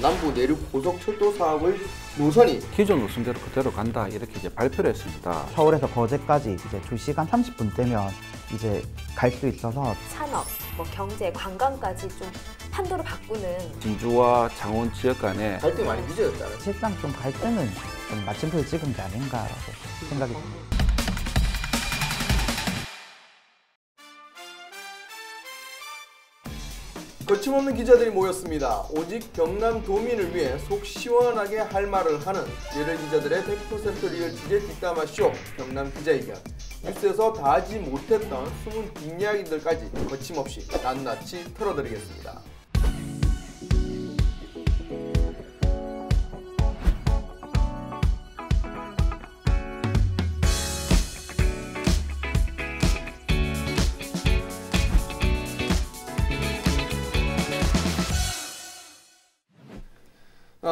남부 내륙 고속철도 사업의 노선이 기존 노선대로 그대로 간다 이렇게 이제 발표를 했습니다. 서울에서 거제까지 이제 2시간 30분대면 이제 갈 수 있어서 산업, 뭐 경제, 관광까지 좀 판도를 바꾸는 진주와 창원 지역 간에 갈등이 많이 빚어졌잖아요. 실상 좀 갈등은 좀 마침표를 찍은 게 아닌가라고 생각이 듭니다. 거침없는 기자들이 모였습니다. 오직 경남도민을 위해 속 시원하게 할 말을 하는 리얼 기자들의 100% 리얼 취재 뒷담화쇼 경남 기자회견. 뉴스에서 다 하지 못했던 숨은 뒷이야기들까지 거침없이 낱낱이 털어드리겠습니다.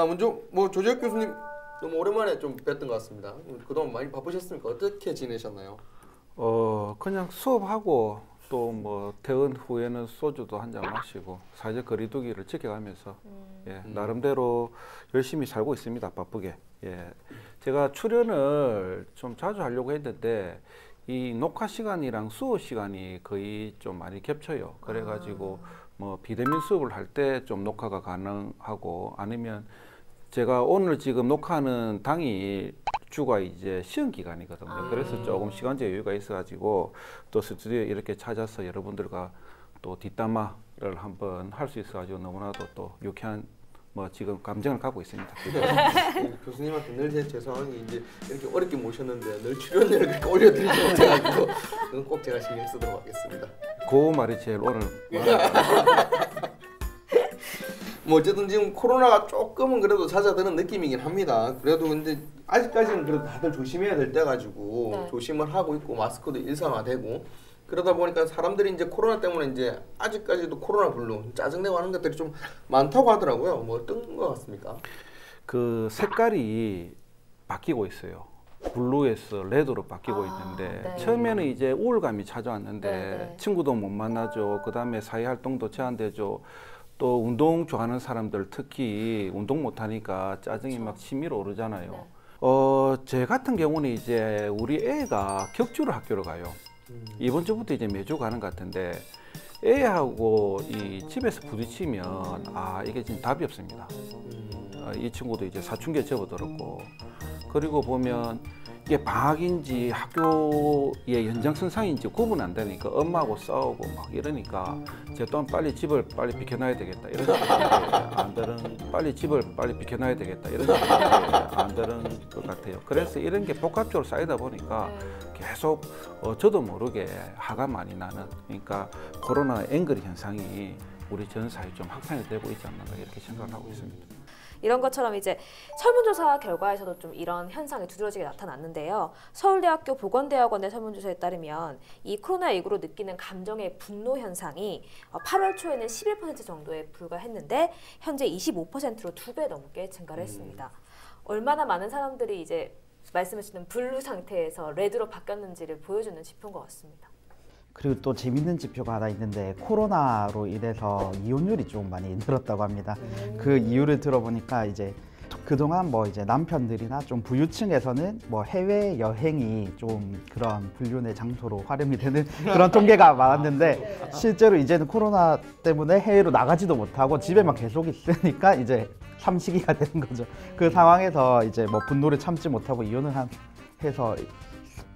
먼저 조재혁 교수님 너무 오랜만에 좀 뵀던 것 같습니다. 그동안 많이 바쁘셨습니까? 어떻게 지내셨나요? 그냥 수업하고 또 뭐 퇴근 후에는 소주도 한 잔 마시고 사회적 거리두기를 지켜가면서 나름대로 열심히 살고 있습니다. 바쁘게. 제가 출연을 좀 자주 하려고 했는데 이 녹화 시간이랑 수업 시간이 거의 좀 많이 겹쳐요. 그래가지고 뭐 비대면 수업을 할 때 좀 녹화가 가능하고 아니면 제가 오늘 지금 녹화하는 당일주가 이제 시험 기간이거든요. 그래서 조금 시간적 여유가 있어가지고 또 스튜디오에 이렇게 찾아서 여러분들과 또 뒷담화를 한번 할 수 있어가지고 너무나도 또 유쾌한 뭐 지금 감정을 갖고 있습니다. 교수님한테 늘 죄송한 게 이제 이렇게 어렵게 모셨는데 늘 출연료를 그렇게 올려드리지 못해가지고 그건 꼭 제가 신경 쓰도록 하겠습니다. 그 말이 제일 오늘 뭐 어쨌든 지금 코로나가 조금은 그래도 잦아드는 느낌이긴 합니다. 그래도 근데 아직까지는 그래도 다들 조심해야 될 때 가지고 조심을 하고 있고 마스크도 일상화되고 그러다 보니까 사람들이 이제 코로나 때문에 이제 아직까지도 코로나 블루 짜증내고 하는 것들이 좀 많다고 하더라고요. 뭐 어떤 것 같습니까? 그 색깔이 바뀌고 있어요. 블루에서 레드로 바뀌고 있는데 처음에는 이제 우울감이 찾아왔는데 친구도 못 만나죠. 그 다음에 사회활동도 제한되죠. 또 운동 좋아하는 사람들 특히 운동 못하니까 짜증이 막 치밀어 오르잖아요. 제 같은 경우는 이제 우리 애가 격주로 학교를 가요. 이번 주부터 이제 매주 가는 것 같은데 애하고 이 집에서 부딪히면 이게 지금 답이 없습니다. 이 친구도 이제 사춘기에 접어들었고 그리고 보면 이게 방학인지 학교의 연장선상인지 구분 안 되니까 엄마하고 싸우고 막 이러니까 제가 또한 빨리 집을 빨리 비켜놔야 되겠다 이런 안들은 빨리 집을 빨리 비켜놔야 되겠다 이런 안 되는 것 같아요. 그래서 이런 게 복합적으로 쌓이다 보니까 계속 저도 모르게 화가 많이 나는 그러니까 코로나 앵그리 현상이 우리 전 사회에 좀 확산이 되고 있지 않나 이렇게 생각을 하고 있습니다. 이런 것처럼 이제 설문조사 결과에서도 좀 이런 현상이 두드러지게 나타났는데요. 서울대학교 보건대학원의 설문조사에 따르면 이 코로나19로 느끼는 감정의 분노 현상이 8월 초에는 11% 정도에 불과했는데 현재 25%로 2배 넘게 증가를 했습니다. 얼마나 많은 사람들이 이제 말씀하시는 블루 상태에서 레드로 바뀌었는지를 보여주는 지표인 것 같습니다. 그리고 또 재밌는 지표가 하나 있는데 코로나로 인해서 이혼율이 좀 많이 늘었다고 합니다. 그 이유를 들어보니까 이제 그동안 뭐 이제 남편들이나 좀 부유층에서는 뭐 해외 여행이 좀 그런 불륜의 장소로 활용이 되는 그런 통계가 많았는데 실제로 이제는 코로나 때문에 해외로 나가지도 못하고 집에만 계속 있으니까 이제 삼식이가 되는 거죠. 그 상황에서 이제 뭐 분노를 참지 못하고 이혼을 해서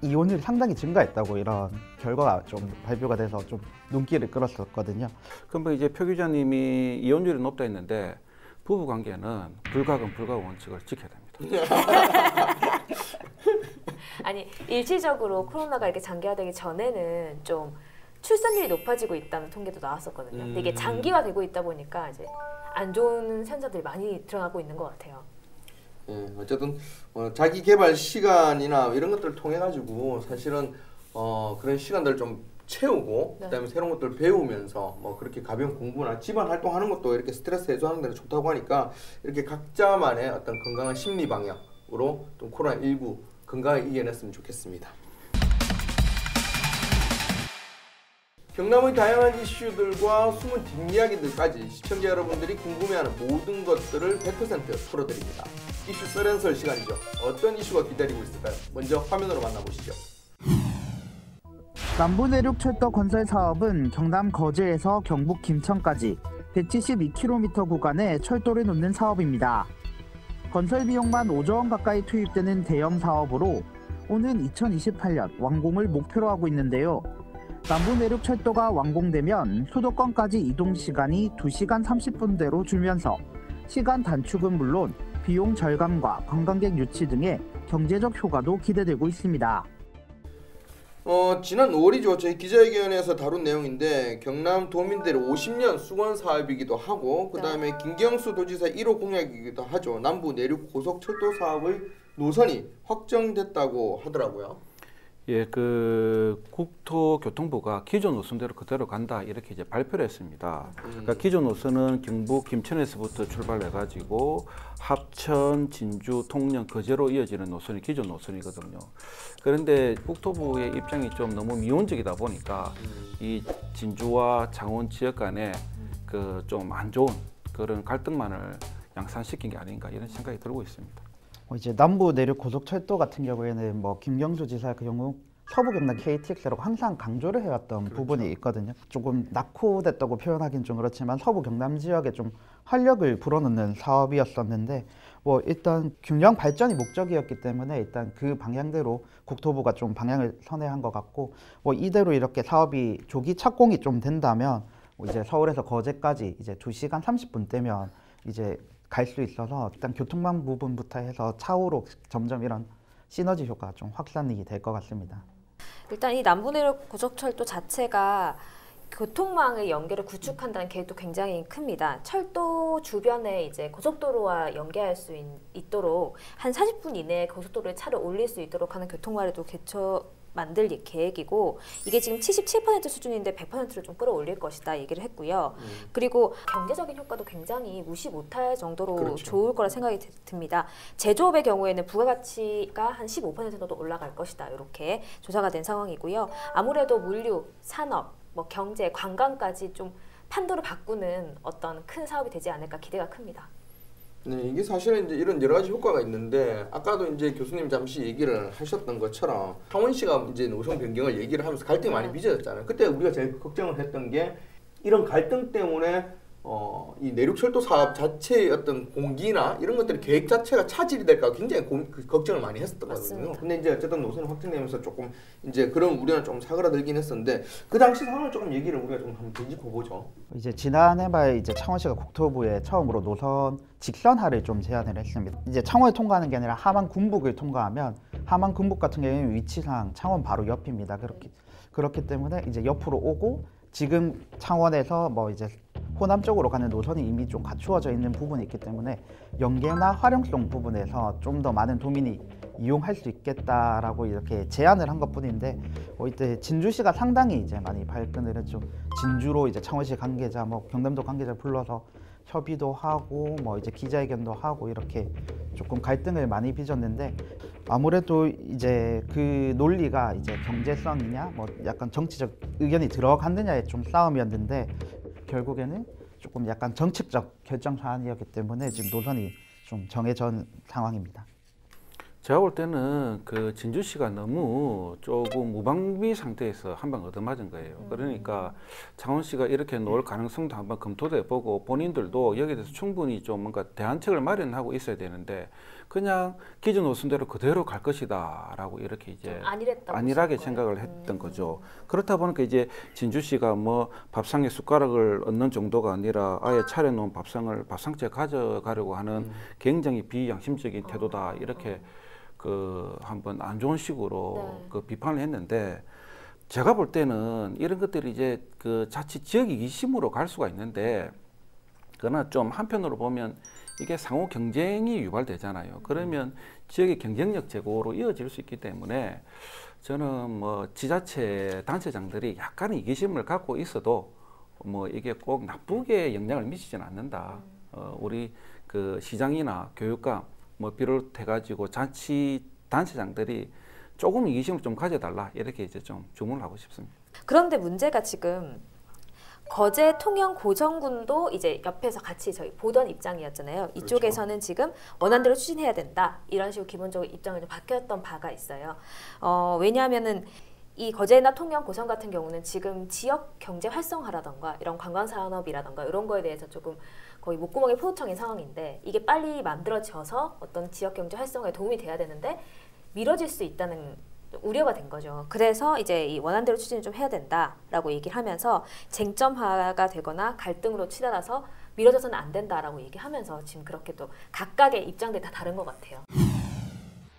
이혼율이 상당히 증가했다고 이런 결과가 좀 발표가 돼서 좀 눈길을 끌었었거든요. 그럼 이제 표 기자님이 이혼율이 높다 했는데 부부 관계는 불가금 불가 원칙을 지켜야 됩니다. 아니 일시적으로 코로나가 이렇게 장기화되기 전에는 좀 출산율이 높아지고 있다는 통계도 나왔었거든요. 근데 이게 장기화되고 있다 보니까 이제 안 좋은 현상들이 많이 드러나고 있는 것 같아요. 어쨌든 자기 개발 시간이나 이런 것들을 통해 가지고 사실은 그런 시간들을 좀 채우고 그다음에 새로운 것들을 배우면서 뭐 그렇게 가벼운 공부나 집안 활동하는 것도 이렇게 스트레스 해소하는 데는 좋다고 하니까 이렇게 각자만의 어떤 건강한 심리 방향으로 좀 코로나19 건강하게 이겨냈으면 좋겠습니다. 경남의 다양한 이슈들과 숨은 뒷이야기들까지 시청자 여러분들이 궁금해하는 모든 것들을 100% 풀어드립니다. 이슈 썰연설 시간이죠. 어떤 이슈가 기다리고 있을까요? 먼저 화면으로 만나보시죠. 남부내륙철도 건설 사업은 경남 거제에서 경북 김천까지 172km 구간에 철도를 놓는 사업입니다. 건설 비용만 5조 원 가까이 투입되는 대형 사업으로 오는 2028년 완공을 목표로 하고 있는데요. 남부내륙철도가 완공되면 수도권까지 이동 시간이 2시간 30분대로 줄면서 시간 단축은 물론 비용 절감과 관광객 유치 등의 경제적 효과도 기대되고 있습니다. 지난 5월이죠. 저희 기자회견에서 다룬 내용인데 경남 도민들의 50년 수건 사업이기도 하고 그 다음에 김경수 도지사 1호 공약이기도 하죠. 남부 내륙 고속철도 사업의 노선이 확정됐다고 하더라고요. 예, 그 국토교통부가 기존 노선대로 그대로 간다 이렇게 이제 발표를 했습니다. 그러니까 기존 노선은 경북 김천에서부터 출발해가지고 합천, 진주, 통영, 거제로 이어지는 노선이 기존 노선이거든요. 그런데 국토부의 입장이 좀 너무 미온적이다 보니까 이 진주와 창원 지역 간에 그 좀 안 좋은 그런 갈등만을 양산시킨 게 아닌가 이런 생각이 들고 있습니다. 이제 남부 내륙 고속철도 같은 경우에는 뭐 김경수 지사 그 경우 서부 경남 KTX라고 항상 강조를 해왔던 부분이 있거든요. 조금 낙후됐다고 표현하기는 좀 그렇지만 서부 경남 지역에 좀 활력을 불어넣는 사업이었었는데 뭐 일단 균형 발전이 목적이었기 때문에 일단 그 방향대로 국토부가 좀 방향을 선회한 것 같고 뭐 이대로 이렇게 사업이 조기 착공이 좀 된다면 이제 서울에서 거제까지 이제 2시간 30분대면 이제 갈 수 있어서 일단 교통망 부분부터 해서 차후로 점점 이런 시너지 효과가 좀 확산이 될 것 같습니다. 일단 이 남부내륙 고속철도 자체가 교통망의 연계를 구축한다는 계획도 굉장히 큽니다. 철도 주변에 이제 고속도로와 연계할 수 있도록 한 40분 이내에 고속도로에 차를 올릴 수 있도록 하는 교통마루도 만들 계획이고 이게 지금 77% 수준인데 100%를 좀 끌어올릴 것이다 얘기를 했고요. 그리고 경제적인 효과도 굉장히 무시 못할 정도로 그렇죠. 좋을 거라 생각이 듭니다. 제조업의 경우에는 부가가치가 한 15% 정도 올라갈 것이다. 이렇게 조사가 된 상황이고요. 아무래도 물류, 산업, 뭐 경제, 관광까지 좀 판도를 바꾸는 어떤 큰 사업이 되지 않을까 기대가 큽니다. 네, 이게 사실은 이제 이런 여러 가지 효과가 있는데 아까도 이제 교수님 잠시 얘기를 하셨던 것처럼 창원시가 이제 노선 변경을 얘기를 하면서 갈등이 많이 빚어졌잖아요. 그때 우리가 제일 걱정을 했던 게 이런 갈등 때문에 이 내륙철도 사업 자체의 어떤 공기나 이런 것들의 계획 자체가 차질이 될까 굉장히 걱정을 많이 했었던 거거든요. 근데 이제 어쨌든 노선이 확정되면서 조금 이제 그런 우려는 좀 사그라들긴 했었는데 그 당시 상황을 조금 얘기를 우리가 좀 한번 되짚어 보죠. 이제 지난해 말 이제 창원시가 국토부에 처음으로 노선 직선화를 좀 제안을 했습니다. 이제 창원을 통과하는 게 아니라 함안 군북을 통과하면 함안 군북 같은 경우에는 위치상 창원 바로 옆입니다. 그렇기 때문에 이제 옆으로 오고 지금 창원에서 뭐 이제 호남 쪽으로 가는 노선이 이미 좀 갖추어져 있는 부분이 있기 때문에 연계나 활용성 부분에서 좀 더 많은 도민이 이용할 수 있겠다라고 이렇게 제안을 한 것뿐인데 이때 진주시가 상당히 이제 많이 발끈을 했죠. 진주로 이제 창원시 관계자, 뭐 경남도 관계자 불러서 협의도 하고 뭐 이제 기자회견도 하고 이렇게 조금 갈등을 많이 빚었는데 아무래도 이제 그 논리가 이제 경제성이냐 뭐 약간 정치적 의견이 들어갔느냐의 좀 싸움이었는데 결국에는 조금 약간 정책적 결정 사안이었기 때문에 지금 노선이 좀 정해진 상황입니다. 제가 볼 때는 그 진주시가 너무 조금 무방비 상태에서 한 방 얻어맞은 거예요. 그러니까 창원시가 이렇게 놓을 가능성도 한번 검토도 해보고 본인들도 여기에 대해서 충분히 좀 뭔가 대안책을 마련하고 있어야 되는데 그냥 기존 노선대로 그대로 갈 것이다 라고 이렇게 이제 안일하게 생각을 했던 거죠. 그렇다 보니까 이제 진주시가 뭐 밥상에 숟가락을 얹는 정도가 아니라 아예 차려놓은 밥상째 가져가려고 하는 굉장히 비양심적인 태도다 이렇게 그 한번 안 좋은 식으로 그 비판을 했는데 제가 볼 때는 이런 것들이 이제 그 자칫 지역 이기심으로 갈 수가 있는데 그러나 좀 한편으로 보면 이게 상호 경쟁이 유발되잖아요. 그러면 지역의 경쟁력 제고로 이어질 수 있기 때문에 저는 뭐 지자체 단체장들이 약간의 이기심을 갖고 있어도 뭐 이게 꼭 나쁘게 영향을 미치지는 않는다. 우리 그 시장이나 교육감 뭐 비롯해가지고 자치 단체장들이 조금 이기심을 좀 가져달라 이렇게 이제 좀 주문을 하고 싶습니다. 그런데 문제가 지금 거제 통영 고정군도 이제 옆에서 같이 저희 보던 입장이었잖아요. 이쪽에서는 그렇죠. 지금 원안대로 추진해야 된다. 이런 식으로 기본적으로 입장이 좀 바뀌었던 바가 있어요. 왜냐하면은 이 거제나 통영, 고성 같은 경우는 지금 지역 경제 활성화라던가 이런 관광 산업이라던가 이런 거에 대해서 조금 거의 목구멍이 포도청인 상황인데 이게 빨리 만들어져서 어떤 지역 경제 활성화에 도움이 돼야 되는데 미뤄질 수 있다는 우려가 된 거죠. 그래서 이제 이 원안대로 추진을 좀 해야 된다라고 얘기를 하면서 쟁점화가 되거나 갈등으로 치달아서 미뤄져서는 안 된다라고 얘기하면서 지금 그렇게 또 각각의 입장들이 다 다른 것 같아요.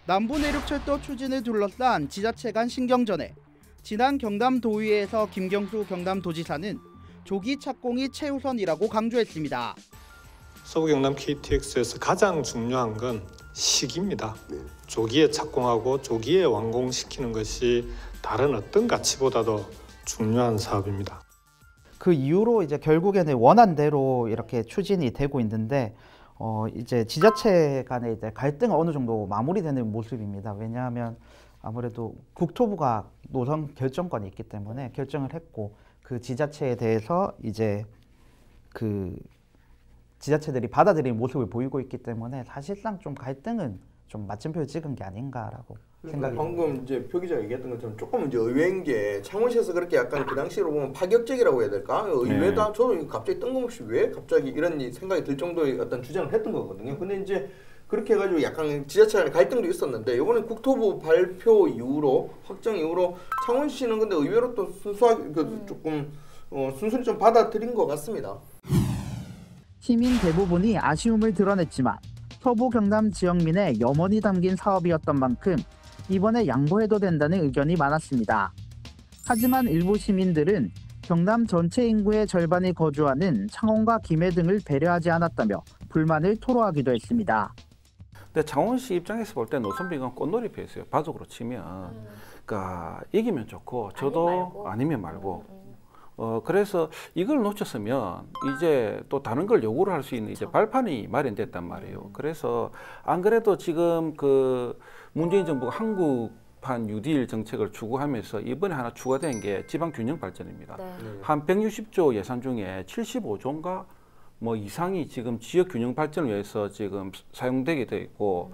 남부내륙철도 추진을 둘러싼 지자체 간 신경전에 지난 경남도의회에서 김경수 경남도지사는 조기 착공이 최우선이라고 강조했습니다. 서부 경남 KTX에서 가장 중요한 건 시기입니다. 조기에 착공하고 조기에 완공시키는 것이 다른 어떤 가치보다도 중요한 사업입니다. 그 이후로 이제 결국에는 원안대로 이렇게 추진이 되고 있는데 이제 지자체 간의 이제 갈등은 어느 정도 마무리되는 모습입니다. 왜냐하면 아무래도 국토부가 노선 결정권이 있기 때문에 결정을 했고 그 지자체에 대해서 이제 그 지자체들이 받아들이는 모습을 보이고 있기 때문에 사실상 좀 갈등은 좀 마침표를 찍은 게 아닌가라고 생각이 방금 듭니다. 이제 표 기자가 얘기했던 것처럼 조금 이제 의외인 게 창원시에서 그렇게 약간 그 당시로 보면 파격적이라고 해야 될까? 의외다. 저도 갑자기 뜬금없이 왜 갑자기 이런 생각이 들 정도의 어떤 주장을 했던 거거든요. 근데 이제 그렇게 해가지고 약간 지자체 간의 갈등도 있었는데 이번에 국토부 발표 이후로 확정 이후로 창원시는 근데 의외로 또 순수하게 조금 순순히 좀 받아들인 것 같습니다. 시민 대부분이 아쉬움을 드러냈지만 서부 경남 지역민의 염원이 담긴 사업이었던 만큼 이번에 양보해도 된다는 의견이 많았습니다. 하지만 일부 시민들은 경남 전체 인구의 절반이 거주하는 창원과 김해 등을 배려하지 않았다며 불만을 토로하기도 했습니다. 근데 창원시 입장에서 볼 때 노선비가 꽃놀이표 있어요. 바둑으로 치면. 그러니까 이기면 좋고 저도 아니면 말고. 그래서 이걸 놓쳤으면 이제 또 다른 걸 요구를 할 수 있는 이제 발판이 마련됐단 말이에요. 그래서 안 그래도 지금 그 문재인 정부가 한국판 뉴딜 정책을 추구하면서 이번에 하나 추가된 게 지방 균형 발전입니다. 네. 한 160조 예산 중에 75조인가 뭐 이상이 지금 지역 균형 발전을 위해서 지금 사용되게 돼 있고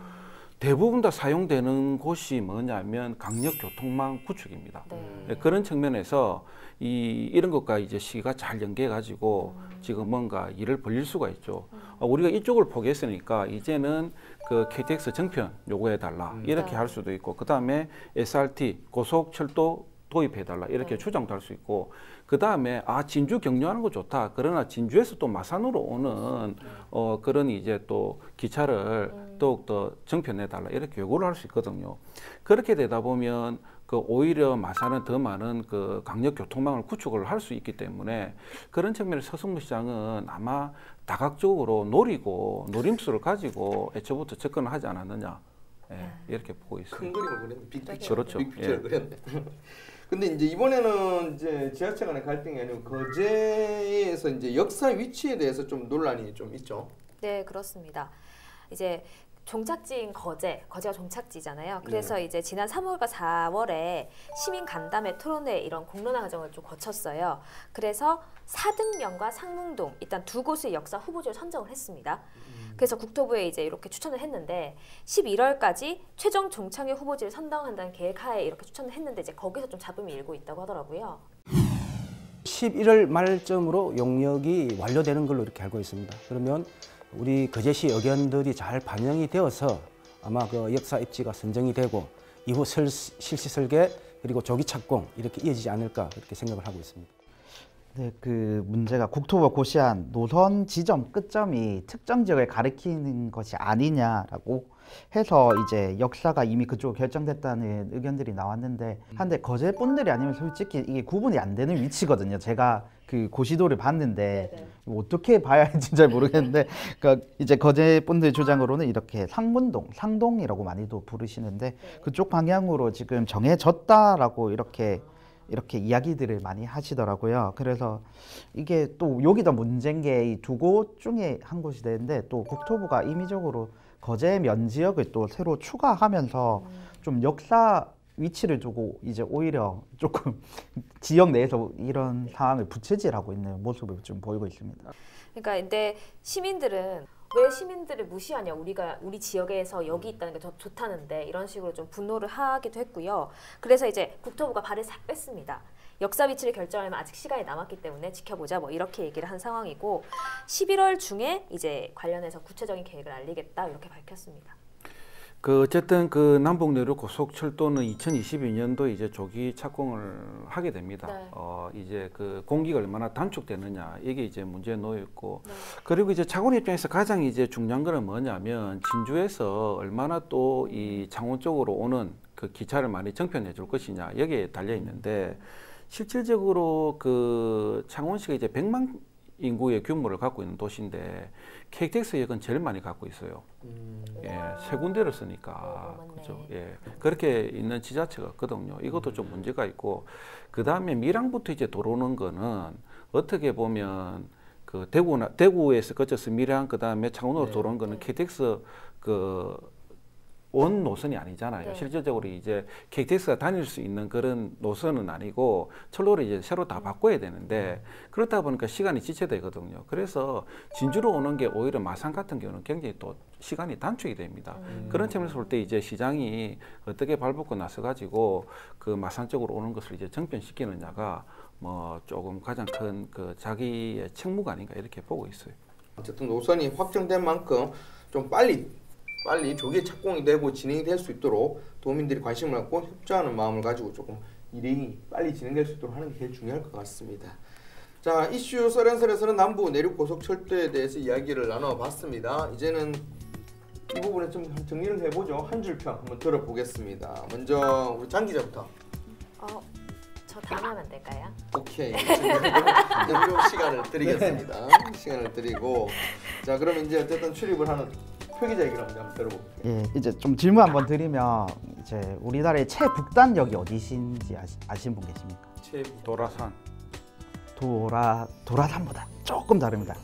대부분 다 사용되는 곳이 뭐냐면 강력 교통망 구축입니다. 네. 그런 측면에서 이런 것과 이제 시가 잘 연계해 가지고 지금 뭔가 일을 벌릴 수가 있죠. 우리가 이쪽을 포기했으니까 이제는 그 KTX 정편 요구해 달라 이렇게 네. 할 수도 있고 그 다음에 SRT 고속철도 도입해 달라 이렇게 네. 주장도 할 수 있고 그 다음에 진주 경유하는 거 좋다. 그러나 진주에서 또 마산으로 오는 그런 이제 또 기차를 더욱 더 정편해 달라 이렇게 요구를 할 수 있거든요. 그렇게 되다 보면 그 오히려 마산은 더 많은 그 강력 교통망을 구축을 할 수 있기 때문에 그런 측면에서 서승무 시장은 아마 다각적으로 노리고 노림수를 가지고 애초부터 접근을 하지 않았느냐 이렇게 보고 있어요. 큰 그림을 그렸네. 빅픽처. 그렇죠. 빅픽처를 그렸네. 근데 이제 이번에는 이제 지자체 간의 갈등이 아니고 거제에서 이제 역사 위치에 대해서 좀 논란이 좀 있죠. 네, 그렇습니다. 이제 종착지인 거제가 종착지잖아요. 그래서 이제 지난 3월과 4월에 시민 간담회 토론회 이런 공론화 과정을 좀 거쳤어요. 그래서 사등면과 상릉동 일단 두 곳의 역사 후보지를 선정을 했습니다. 그래서 국토부에 이제 이렇게 추천을 했는데 11월까지 최종 종착역 후보지를 선정한다는 계획하에 이렇게 추천을 했는데 이제 거기서 좀 잡음이 일고 있다고 하더라고요. 11월 말쯤으로 용역이 완료되는 걸로 이렇게 알고 있습니다. 그러면 우리 거제시 의견들이 잘 반영이 되어서 아마 그 역사 입지가 선정이 되고 이후 실시 설계 그리고 조기 착공 이렇게 이어지지 않을까 그렇게 생각을 하고 있습니다. 네, 그 문제가 국토부가 고시한 노선 지점 끝점이 특정 지역을 가리키는 것이 아니냐라고 해서 이제 역사가 이미 그쪽으로 결정됐다는 의견들이 나왔는데 한데 거제 분들이 아니면 솔직히 이게 구분이 안 되는 위치거든요. 제가 그 고시도를 봤는데 어떻게 봐야 할지 잘 모르겠는데 그러니까 이제 거제 분들 주장으로는 이렇게 상동이라고 많이도 부르시는데 그쪽 방향으로 지금 정해졌다라고 이렇게 이야기들을 많이 하시더라고요. 그래서 이게 또 여기다 문제인 게 이 두 곳 중에 한 곳이 되는데 또 국토부가 임의적으로 거제 면 지역을 또 새로 추가하면서 좀 역사 위치를 두고 이제 오히려 조금 지역 내에서 이런 상황을 부채질하고 있는 모습을 좀 보이고 있습니다. 그러니까 근데 시민들은 왜 시민들을 무시하냐, 우리 지역에서 여기 있다는 게 더 좋다는데, 이런 식으로 좀 분노를 하기도 했고요. 그래서 이제 국토부가 발을 싹 뺐습니다. 역사 위치를 결정하려면 아직 시간이 남았기 때문에 지켜보자, 뭐 이렇게 얘기를 한 상황이고, 11월 중에 이제 관련해서 구체적인 계획을 알리겠다, 이렇게 밝혔습니다. 어쨌든 그 남북 내륙 고속철도는 2022년도 이제 조기 착공을 하게 됩니다. 네. 이제 그 공기가 얼마나 단축되느냐, 이게 이제 문제에 놓여 있고, 네. 그리고 이제 차관 입장에서 가장 이제 중요한 거는 뭐냐면, 진주에서 얼마나 또 이 창원 쪽으로 오는 그 기차를 많이 정편해 줄 것이냐, 여기에 달려 있는데, 실질적으로 그 창원시가 이제 100만 인구의 규모를 갖고 있는 도시인데 KTX역은 제일 많이 갖고 있어요. 예, 세 군데를 쓰니까. 그죠? 예, 그렇게 있는 지자체가 없거든요. 이것도 좀 문제가 있고, 그 다음에 밀양부터 이제 들어오는 거는 어떻게 보면 그 대구에서 거쳐서 밀양, 그 다음에 창원으로 들어오는 거는 KTX 원 노선이 아니잖아요. 네. 실질적으로 이제 KTX가 다닐 수 있는 그런 노선은 아니고 철로를 이제 새로 다 바꿔야 되는데, 그렇다 보니까 시간이 지체되거든요. 그래서 진주로 오는 게 오히려 마산 같은 경우는 굉장히 또 시간이 단축이 됩니다. 그런 측면에서 볼 때 이제 시장이 어떻게 발벗고 나서 가지고 그 마산 쪽으로 오는 것을 이제 정편시키느냐가 뭐 조금 가장 큰 그 자기의 책무가 아닌가 이렇게 보고 있어요. 어쨌든 노선이 확정된 만큼 좀 빨리 조기에 착공이 되고 진행이 될 수 있도록 도민들이 관심을 갖고 협조하는 마음을 가지고 조금 일이 빨리 진행될 수 있도록 하는 게 제일 중요할 것 같습니다. 자, 이슈 썰연설에서는 남부 내륙 고속철도에 대해서 이야기를 나눠봤습니다. 이제는 이 부분에 좀 정리를 해보죠. 한 줄 평 한번 들어보겠습니다. 먼저 우리 장 기자부터. 저 다음에 하면 될까요? 오케이. 좀 시간을 드리겠습니다. 시간을 드리고, 자, 그럼 이제 어쨌든 출입을 하는 표 기자 얘기를 한번 들어볼게요. 예, 이제 좀 질문 한번 드리면, 이제 우리나라의 최북단역이 어디신지 아시는 분 계십니까? 도라산. 도라산보다 조금 다릅니다.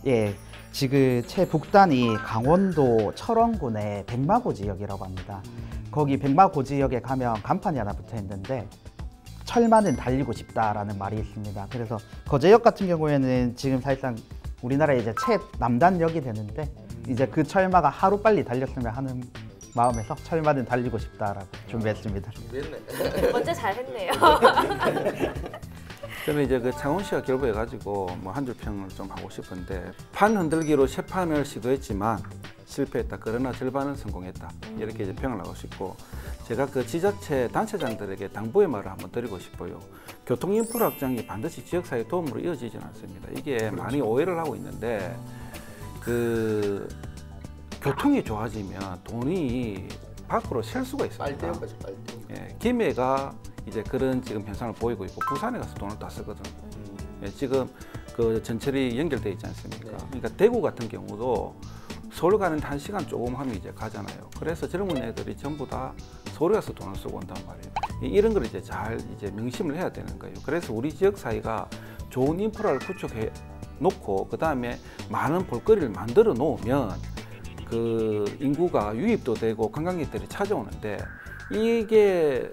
예, 지금 최북단이 강원도 철원군의 백마고지역이라고 합니다. 거기 백마고지역에 가면 간판이 하나 붙어 있는데, 철마는 달리고 싶다라는 말이 있습니다. 그래서 거제역 같은 경우에는 지금 사실상 우리나라의 이제 최남단역이 되는데, 이제 그 철마가 하루 빨리 달렸으면 하는 마음에서 철마는 달리고 싶다라고 준비했습니다. 준비했네. 먼저 잘했네요. 저는 이제 그 창원시가 결부해가지고 뭐 한 줄 평을 좀 하고 싶은데, 판 흔들기로 세 판을 시도했지만 실패했다. 그러나 절반은 성공했다. 이렇게 이제 평을 하고 싶고, 제가 그 지자체 단체장들에게 당부의 말을 한번 드리고 싶어요. 교통 인프라 확장이 반드시 지역사회 도움으로 이어지지는 않습니다. 이게 많이 오해를 하고 있는데, 그 교통이 좋아지면 돈이 밖으로 셀 수가 있습니다. 빨대요까지 빨대. 예, 김해가 이제 그런 지금 현상을 보이고 있고, 부산에 가서 돈을 다 쓰거든요. 예, 지금 그 전철이 연결돼 있지 않습니까? 네. 그러니까 대구 같은 경우도 서울 가는 1시간 조금 하면 이제 가잖아요. 그래서 젊은 애들이 전부 다 서울 가서 돈을 쓰고 온단 말이에요. 이런 걸 이제 잘 이제 명심을 해야 되는 거예요. 그래서 우리 지역 사회가 좋은 인프라를 구축해 놓고, 그 다음에 많은 볼거리를 만들어 놓으면 그 인구가 유입도 되고 관광객들이 찾아오는데, 이게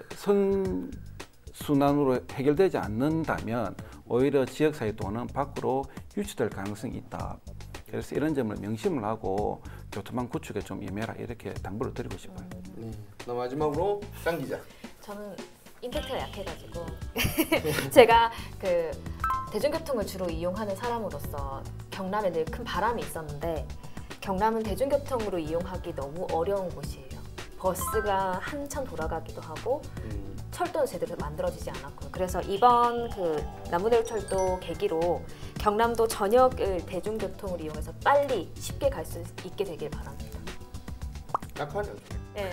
선순환으로 해결되지 않는다면 오히려 지역사회 돈은 밖으로 유치될 가능성이 있다. 그래서 이런 점을 명심을 하고 교통망 구축에 좀 임해라, 이렇게 당부를 드리고 싶어요. 나 마지막으로 장 기자. 저는 임팩트가 약해가지고 제가 그 대중교통을 주로 이용하는 사람으로서 경남에 늘 큰 바람이 있었는데, 경남은 대중교통으로 이용하기 너무 어려운 곳이에요. 버스가 한참 돌아가기도 하고 철도는 제대로 만들어지지 않았고요. 그래서 이번 그 남부내륙철도 계기로 경남도 전역을 대중교통을 이용해서 빨리 쉽게 갈 수 있게 되길 바랍니다. 약하네요. 네.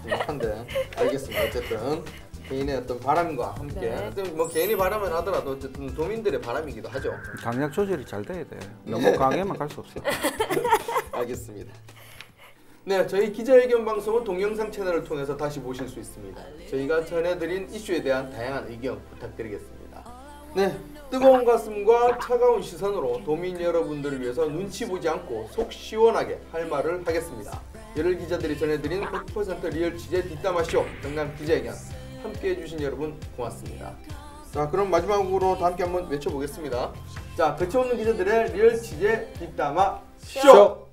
약한데 알겠습니다. 어쨌든 개인의 어떤 바람과 함께, 네. 뭐 개인이 바람을 하더라도 어쨌든 도민들의 바람이기도 하죠. 강약 조절이 잘 돼야 돼. 너무 강하게만 갈 수 없어. 알겠습니다. 네, 저희 기자회견 방송은 동영상 채널을 통해서 다시 보실 수 있습니다. 저희가 전해드린 이슈에 대한 다양한 의견 부탁드리겠습니다. 네, 뜨거운 가슴과 차가운 시선으로 도민 여러분들을 위해서 눈치 보지 않고 속 시원하게 할 말을 하겠습니다. 열혈 기자들이 전해드린 100% 리얼 취재 뒷담화쇼 경남 기자회견 함께해 주신 여러분 고맙습니다. 자, 그럼 마지막으로 다 함께 한번 외쳐보겠습니다. 자, 거쳐오는 기자들의 리얼 취재 뒷담화 쇼!